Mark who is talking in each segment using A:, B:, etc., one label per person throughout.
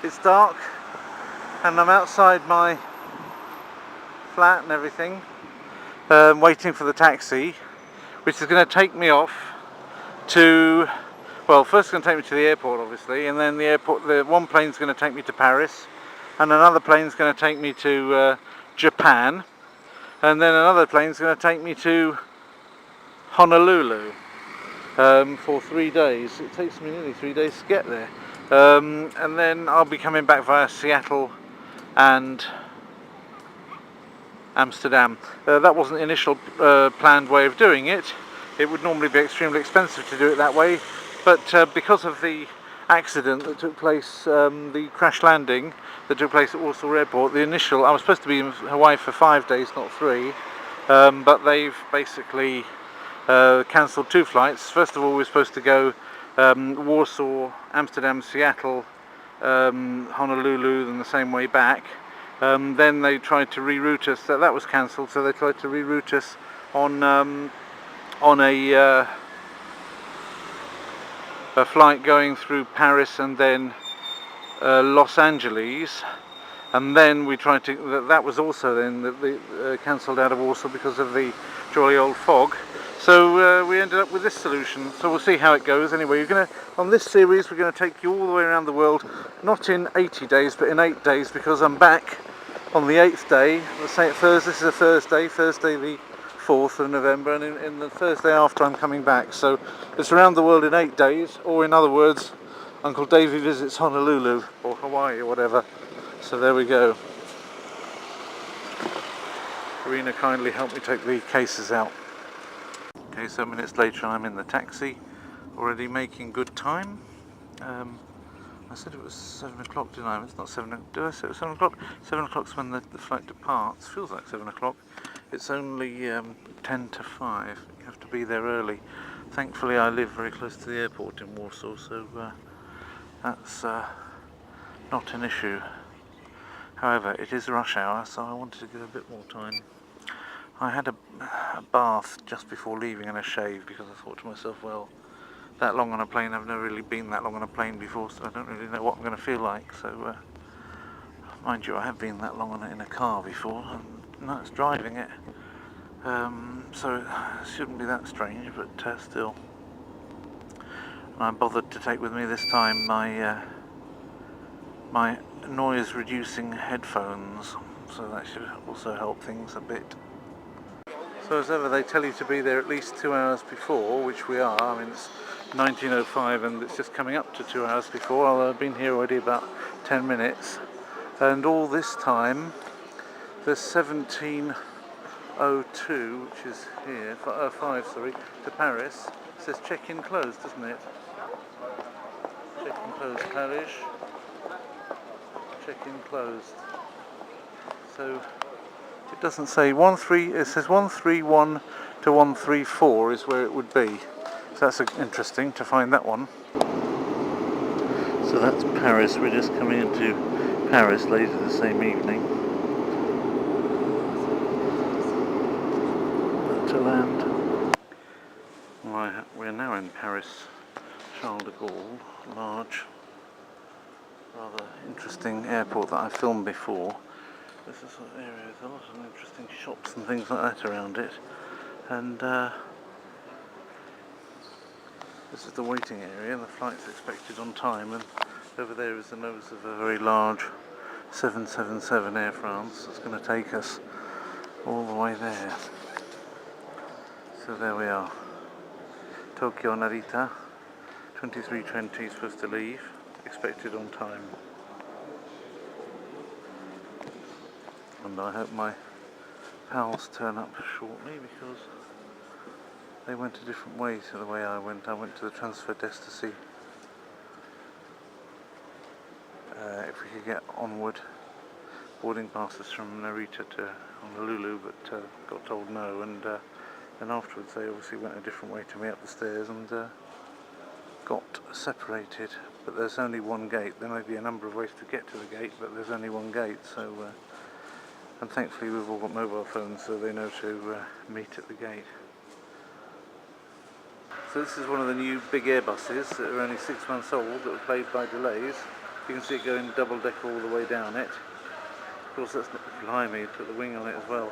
A: It's dark and I'm outside my flat and everything, waiting for the taxi, which is going to take me off to, well, first it's going to take me to the airport obviously, and then the one plane's going to take me to Paris, and another plane's going to take me to Japan, and then another plane's going to take me to Honolulu for 3 days. It takes me nearly 3 days to get there, and then I'll be coming back via Seattle and Amsterdam. That wasn't the initial planned way of doing it. It would normally be extremely expensive to do it that way, but because of the accident that took place, the crash landing that took place at Warsaw Airport, I was supposed to be in Hawaii for 5 days, not 3, but they've basically cancelled 2 flights. First of all, we were supposed to go Warsaw, Amsterdam, Seattle, Honolulu, and the same way back. Then they tried to reroute us. That was cancelled, so they tried to reroute us on a flight going through Paris and then Los Angeles, and then we tried to. That was also then cancelled out of Warsaw because of the jolly old fog. So we ended up with this solution. So we'll see how it goes. Anyway, on this series we're going to take you all the way around the world, not in 80 days, but in 8 days, because I'm back on the 8th day. This is a Thursday the 4th of November, and in the Thursday after I'm coming back. So it's around the world in 8 days, or in other words, Uncle Davey visits Honolulu or Hawaii or whatever. So there we go. Karina kindly helped me take the cases out. Okay, so minutes later I'm in the taxi, already making good time. I said it was 7 o'clock, didn't I? It's not 7 o'clock. Did I say it was 7 o'clock? 7 o'clock's when the flight departs. Feels like 7 o'clock. It's only 10 to 5. You have to be there early. Thankfully I live very close to the airport in Warsaw, so that's not an issue. However, it is rush hour, so I wanted to give a bit more time. I had a bath just before leaving and a shave, because I thought to myself, well, that long on a plane, I've never really been that long on a plane before, so I don't really know what I'm going to feel like. So, mind you, I have been that long in a car before, and that's driving it. So it shouldn't be that strange, but still. And I bothered to take with me this time my noise-reducing headphones, so that should also help things a bit. So as ever, they tell you to be there at least 2 hours before, which we are. I mean, it's 19:05 and it's just coming up to 2 hours before. I've been here already about 10 minutes. And all this time, there's 17:02, which is here, 5, sorry, to Paris. It says check-in closed, doesn't it? Check-in closed, Paris. Check-in closed. So it doesn't say it says 131 to 134 is where it would be. So that's interesting to find that one. So that's Paris. We're just coming into Paris later the same evening. To land. We're now in Paris, Charles de Gaulle, large, rather interesting airport that I filmed before. This is an area with a lot of interesting shops and things like that around it, and this is the waiting area. The flight's expected on time, and over there is the nose of a very large 777 Air France that's going to take us all the way there. So there we are. Tokyo Narita, 23:20 supposed to leave, expected on time. And I hope my pals turn up shortly, because they went a different way to the way I went. I went to the transfer desk to see if we could get onward boarding passes from Narita to Honolulu, but got told no, and then afterwards they obviously went a different way to me up the stairs and got separated. But there's only one gate. There may be a number of ways to get to the gate, but there's only one gate, so and thankfully we've all got mobile phones, so they know to meet at the gate. So this is one of the new big Airbuses that are only 6 months old, that were plagued by delays. You can see it going double decker all the way down it. Of course, that's behind me, put the wing on it as well.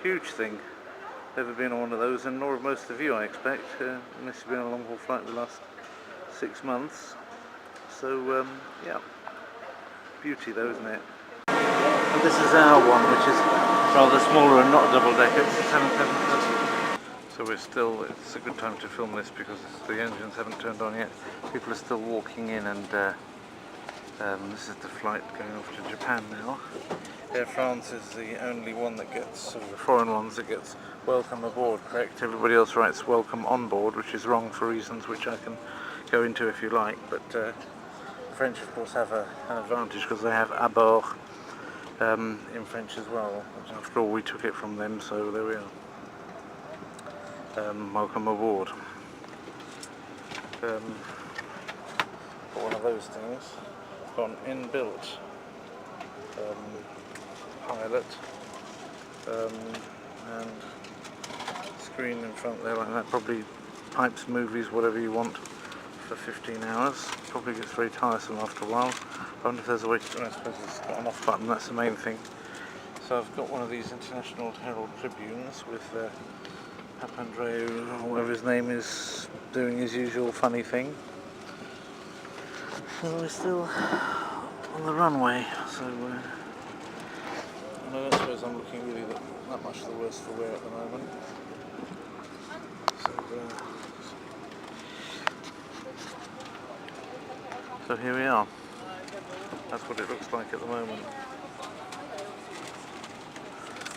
A: Huge thing. Never been on one of those, and nor have most of you, I expect, unless you've been on a long haul flight in the last 6 months. So, yeah, beauty though, isn't it? And this is our one, which is rather smaller and not a double decker. It's a 777. So we're still, it's a good time to film this because the engines haven't turned on yet. People are still walking in, and this is the flight going off to Japan now. Air France is the only one that gets, of the foreign ones, that gets welcome aboard, correct? Everybody else writes welcome on board, which is wrong for reasons which I can go into if you like, but the French of course have an advantage because they have à bord in French as well. After all, we took it from them, so there we are. Welcome aboard. Got one of those things, got an inbuilt pilot and screen in front there like that, probably pipes, movies, whatever you want for 15 hours. Probably gets very tiresome after a while. I wonder if there's a way to, I suppose it's got an off button, that's the main thing. So I've got one of these International Herald Tribunes with Papandreou, or whatever his name is, doing his usual funny thing. So we're still on the runway, so I don't suppose I'm looking really that much the worse for wear at the moment. So here we are. That's what it looks like at the moment.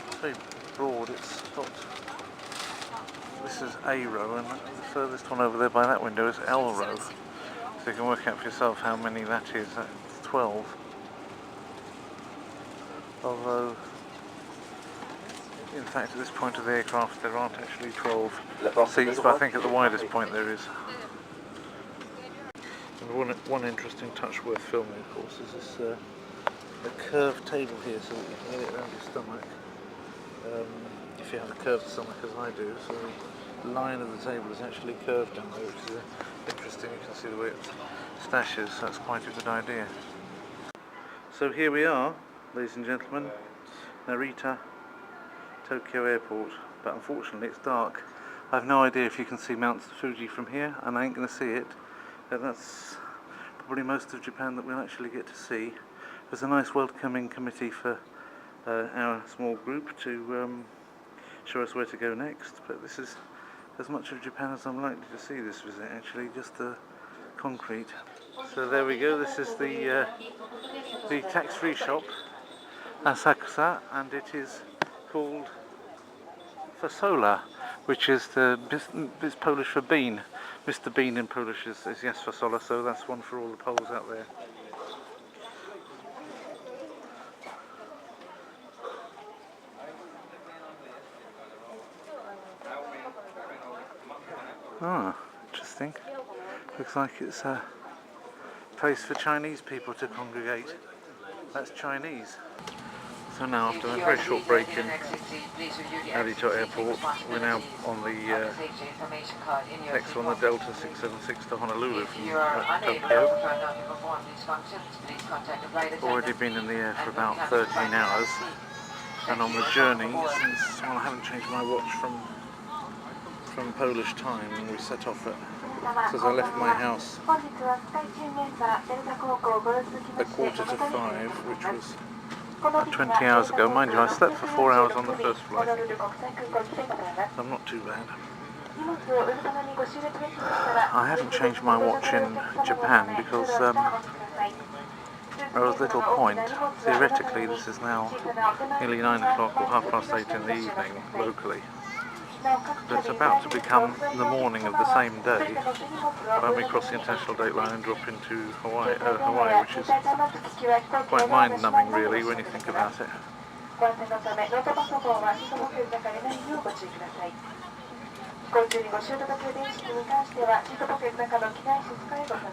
A: It's very broad. It's got, this is A row, and the furthest one over there by that window is L row. So you can work out for yourself how many that is. That's 12. Although, in fact, at this point of the aircraft there aren't actually 12 seats, but I think at the widest point there is. And one interesting touch worth filming, of course, is this a curved table here, so that you can get it around your stomach. If you have a curved stomach, as I do, so the line of the table is actually curved down there, which is interesting. You can see the way it stashes, so that's quite a good idea. So here we are, ladies and gentlemen, Narita, Tokyo Airport, but unfortunately it's dark. I have no idea if you can see Mount Fuji from here, and I ain't going to see it, but that's probably most of Japan that we'll actually get to see. There's a nice welcoming committee for our small group to show us where to go next, but this is as much of Japan as I'm likely to see this visit, actually, just the concrete. So there we go, this is the tax-free shop, Asakusa, and it is called Fasola, which is is Polish for bean. Mr. Bean in Polish is yes fasola, so that's one for all the Poles out there. Ah, interesting. Looks like it's a place for Chinese people to congregate. That's Chinese. So now, after a very short break in Narita Airport, we're now on the next one, the Delta 676 to Honolulu from Tokyo. Already been in the air for about 13 hours, and on the journey, since I haven't changed my watch from Polish time, and we set off at, because I left my house at 4:45, which was 20 hours ago. Mind you, I slept for 4 hours on the first flight, so I'm not too bad. I haven't changed my watch in Japan because there was little point. Theoretically, this is now nearly 9 o'clock or 8:30 in the evening locally. But it's about to become the morning of the same day when we cross the international date line and drop into Hawaii, which is quite mind-numbing really when you think about it.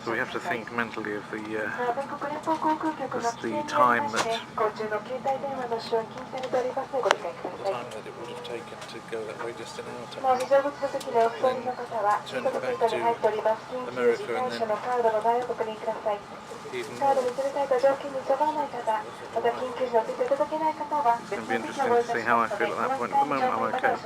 A: So we have to think mentally of the time that it would have taken to go that way just in our taxi. Then turning back to America and then Eden. It's going to be interesting to see how I feel at that point. At the moment I'm okay.